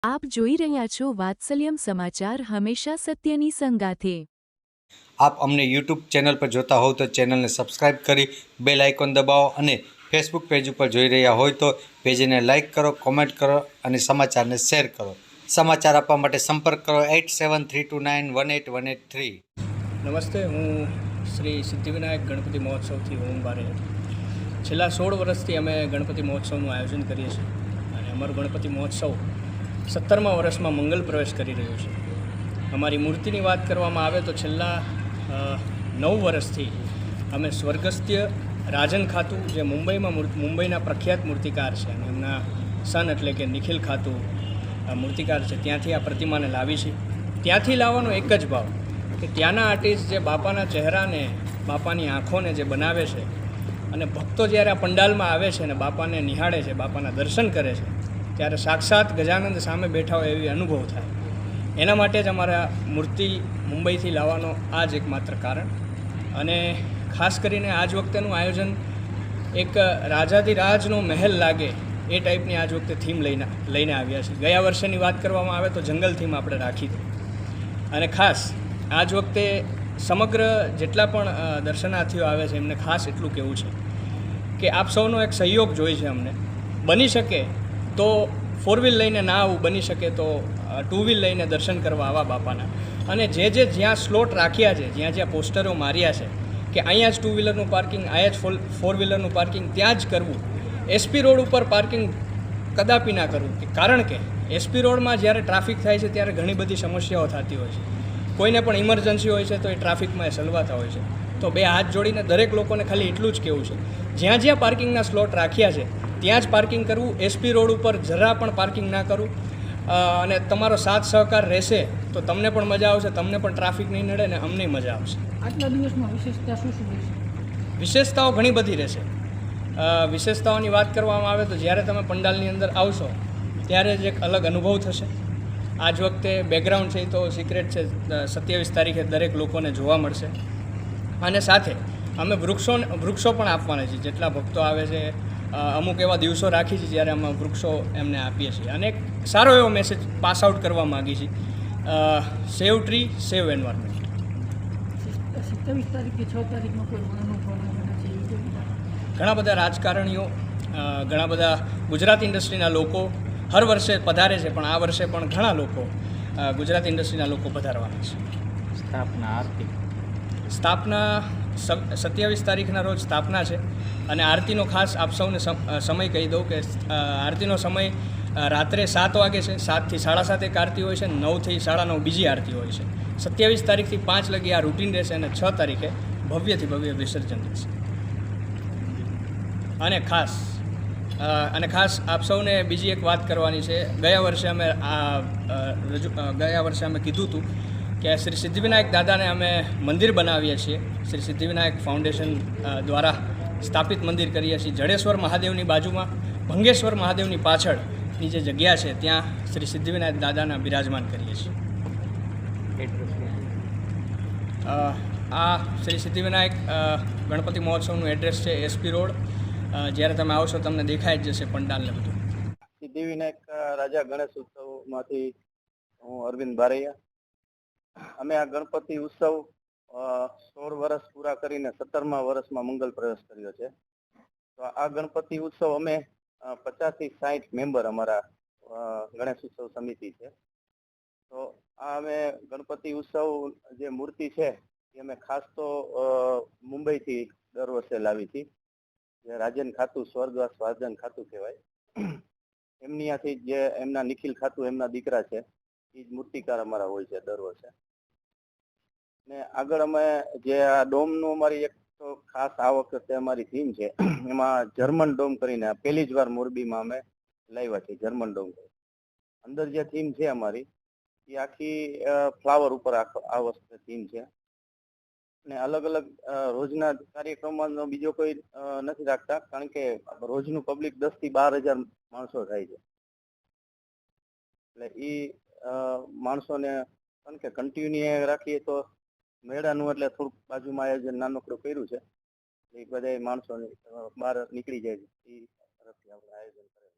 આપ જોઈ રહ્યા છો વાત્સલ્યમ સમાચાર, હંમેશા સત્યની સંગાથે। આપ અમને યુટ્યુબ ચેનલ પર જોતા હોવ તો ચેનલને સબસ્ક્રાઇબ કરી બેલ આઇકોન દબાવો અને ફેસબુક પેજ ઉપર જોઈ રહ્યા હોય તો પેજને લાઇક કરો, કોમેન્ટ કરો અને સમાચારને શેર કરો। સમાચાર આપવા માટે સંપર્ક કરો 8732918183। નમસ્તે, હું શ્રી સિદ્ધિવિનાયક ગણપતિ મહોત્સવથી ઓમ બારે। છેલ્લા 16 વર્ષથી અમે ગણપતિ મહોત્સવનું આયોજન કરીએ છીએ અને અમારો ગણપતિ મહોત્સવ 17મા વર્ષમાં મંગલ પ્રવેશ કરી રહ્યો છે। અમારી મૂર્તિની વાત કરવામાં આવે તો છેલ્લા 9 વર્ષથી અમે સ્વર્ગસ્થ્ય રાજન ખાતુ, જે મુંબઈના પ્રખ્યાત મૂર્તિકાર છે અને એમના સન એટલે કે નિખિલ ખાતુ મૂર્તિકાર છે, ત્યાંથી આ પ્રતિમાને લાવી છે। ત્યાંથી લાવવાનો એક જ ભાવ કે ત્યાંના આર્ટિસ્ટ જે બાપાના ચહેરાને, બાપાની આંખોને જે બનાવે છે અને ભક્તો જ્યારે આ પંડાલમાં આવે છે અને બાપાને નિહાળે છે, બાપાના દર્શન કરે છે, ત્યારે સાક્ષાત ગજાનંદ સામે બેઠા હોય એવી અનુભવ થાય। એના માટે જ અમારા મૂર્તિ મુંબઈથી લાવવાનો આ જ એકમાત્ર કારણ। અને ખાસ કરીને આજ વખતેનું આયોજન એક રાજાધિરાજનો મહેલ લાગે એ ટાઈપની આજ વખતે થીમ લઈને આવ્યા છે। ગયા વર્ષેની વાત કરવામાં આવે તો જંગલ થીમ આપણે રાખી હતી અને ખાસ આજ વખતે સમગ્ર જેટલા પણ દર્શનાર્થીઓ આવે છે એમને ખાસ એટલું કહેવું છે કે આપ સૌનો એક સહયોગ જોઈએ છે અમને। બની શકે તો 4 વ્હીલ લઈને ના આવવું, બની શકે તો 2 વ્હીલ લઈને દર્શન કરવા આવા બાપાના। અને જ્યાં સ્લોટ રાખ્યા છે, જ્યાં પોસ્ટરો માર્યા છે કે અહીંયા જ 2 વ્હીલરનું પાર્કિંગ, અહીંયા જ 4 વ્હીલરનું પાર્કિંગ ત્યાં જ કરવું, એસપી રોડ ઉપર પાર્કિંગ કદાપી ના કરવું। કારણ કે એસપી રોડમાં જ્યારે ટ્રાફિક થાય છે ત્યારે ઘણી બધી સમસ્યાઓ થતી હોય છે, કોઈને પણ ઇમરજન્સી હોય છે તો એ ટ્રાફિકમાં એ સલવાતા હોય છે। તો બે હાથ જોડીને દરેક લોકોને ખાલી એટલું જ કહેવું છે, જ્યાં પાર્કિંગના સ્લોટ રાખ્યા છે ત્યાં જ પાર્કિંગ કરવું, એસપી રોડ ઉપર જરા પણ પાર્કિંગ ના કરવું। અને તમારો સાથ સહકાર રહેશે તો તમને પણ મજા આવશે, તમને પણ ટ્રાફિક નહીં નડે ને અમને મજા આવશે। આટલા દિવસમાં વિશેષતા શું રહેશે? વિશેષતાઓ ઘણી બધી રહેશે। વિશેષતાઓની વાત કરવામાં આવે તો જ્યારે તમે પંડાલની અંદર આવશો ત્યારે જ એક અલગ અનુભવ થશે। આજ વખતે બેકગ્રાઉન્ડ છે એ તો સિક્રેટ છે, 27 તારીખે દરેક લોકોને જોવા મળશે। અને સાથે અમે વૃક્ષો પણ આપવાના છીએ, જેટલા ભક્તો આવે છે અમુક એવા દિવસો રાખી છે જ્યારે અમે વૃક્ષો એમને આપીએ છીએ અને એક સારો એવો મેસેજ પાસ આઉટ કરવા માગીએ છીએ, સેવ ટ્રી, સેવ એન્વાયરમેન્ટ। 27 તારીખથી 6 તારીખમાં કોઈ અનુભવ છે? ઘણા બધા રાજકારણીઓ, ઘણા બધા ગુજરાત ઇન્ડસ્ટ્રીના લોકો હર વર્ષે પધારે છે, પણ આ વર્ષે પણ ઘણા લોકો ગુજરાત ઇન્ડસ્ટ્રીના લોકો પધારવાના છે। સ્થાપના 27 તારીખના રોજ સ્થાપના છે અને આરતીનો ખાસ આપ સૌને સમય કહી દઉં કે આરતીનો સમય રાત્રે 7 વાગે છે। 7 થી 7:30 એક આરતી હોય છે, 9 થી 9:30 બીજી આરતી હોય છે। 27 તારીખથી 5 લગી આ રૂટીન રહેશે અને 6 તારીખે ભવ્યથી ભવ્ય વિસર્જન રહેશે। અને ખાસ આપ સૌને બીજી એક વાત કરવાની છે। ગયા વર્ષે અમે કીધું હતું કે શ્રી સિદ્ધિવિનાયક દાદાને અમે મંદિર બનાવીએ છીએ, શ્રી સિદ્ધિવિનાયક ફાઉન્ડેશન દ્વારા સ્થાપિત મંદિર કરીએ છીએ। જડેશ્વર મહાદેવની બાજુમાં, ભંગેશ્વર મહાદેવની પાછળની જે જગ્યા છે ત્યાં શ્રી સિદ્ધિવિનાયક દાદાના બિરાજમાન કરીએ છીએ। આ શ્રી સિદ્ધિવિનાયક ગણપતિ મહોત્સવનું એડ્રેસ છે એસપી રોડ। જ્યારે તમે આવશો તમને દેખાઈ જ જશે પંડાલ ને બધું। સિદ્ધિવિનાયક રાજા ગણેશ ઉત્સવમાંથી હું અરવિંદ બારૈયા। અમે આ ગણપતિ ઉત્સવ 16 વર્ષ પૂરા કરીને 17મા વર્ષમાં મંગલ પ્રવેશ કર્યો છે। તો આ ગણપતિ ઉત્સવ અમે 50 થી 60 મેમ્બર અમારા ગણેશ ઉત્સવ સમિતિ છે। તો આ અમે ગણપતિ ઉત્સવ જે મૂર્તિ છે એ અમે ખાસ તો મુંબઈથી દર વર્ષે લાવી હતી, જે રાજન ખાતુ, સ્વર્ગવાસ રાજન ખાતુ કહેવાય, એમનીથી જે એમના નિખિલ ખાતુ એમના દીકરા છે એ જ મૂર્તિકાર અમારા હોય છે દર વર્ષે। ને આગળ અમે જે આ ડોમનું અમારી એક તો ખાસ આ વખતે અમારી થીમ છે, એમાં જર્મન ડોમ કરીને પહેલી જ વાર મોરબીમાં અમે લાવ્યા છીએ જર્મન ડોમ। અંદર જે થીમ છે અમારી એ આખી ફ્લાવર ઉપર આ વખતે થીમ છે ને અલગ અલગ રોજના કાર્યક્રમમાં બીજો કોઈ નથી રાખતા, કારણ કે રોજનું પબ્લિક 10 થી 12,000 માણસો થાય છે। એટલે એ માણસોને કારણ કે કન્ટિન્યુ રાખીએ તો મેળાનું એટલે થોડુંક બાજુમાં આયોજન નાનકડું કર્યું છે, એ બધા માણસો બહાર નીકળી જાય છે, એ તરફથી આપણે આયોજન કરેલું છે।